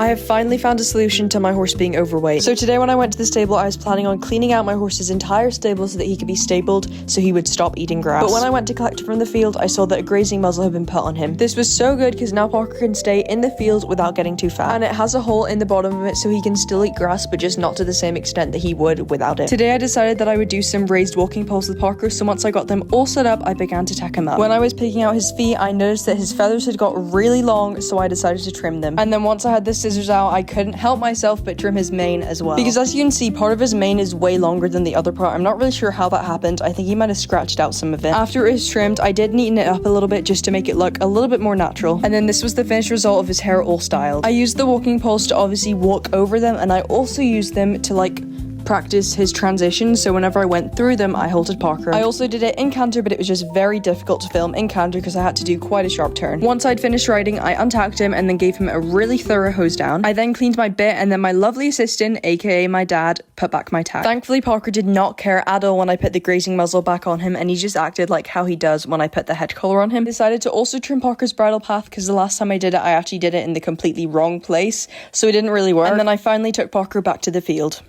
I have finally found a solution to my horse being overweight. So today when I went to the stable, I was planning on cleaning out my horse's entire stable so that he could be stabled so he would stop eating grass. But when I went to collect him from the field, I saw that a grazing muzzle had been put on him. This was so good because now Parker can stay in the field without getting too fat. And it has a hole in the bottom of it so he can still eat grass, but just not to the same extent that he would without it. Today I decided that I would do some raised walking poles with Parker, so once I got them all set up, I began to tack him up. When I was picking out his feet, I noticed that his feathers had got really long, so I decided to trim them. And then once I had the scissors out, I couldn't help myself but trim his mane as well. Because as you can see, part of his mane is way longer than the other part. I'm not really sure how that happened. I think he might have scratched out some of it. After it was trimmed, I did neaten it up a little bit just to make it look a little bit more natural. And then this was the finished result of his hair all styled. I used the walking poles to obviously walk over them, and I also used them to practice his transition, so whenever I went through them, I halted Parker. I also did it in canter, but it was just very difficult to film in canter because I had to do quite a sharp turn. Once I'd finished riding, I untacked him and then gave him a really thorough hose down. I then cleaned my bit, and then my lovely assistant, aka my dad, put back my tack. Thankfully, Parker did not care at all when I put the grazing muzzle back on him, and he just acted like how he does when I put the head collar on him. I decided to also trim Parker's bridle path because the last time I did it, I actually did it in the completely wrong place, so it didn't really work. And then I finally took Parker back to the field.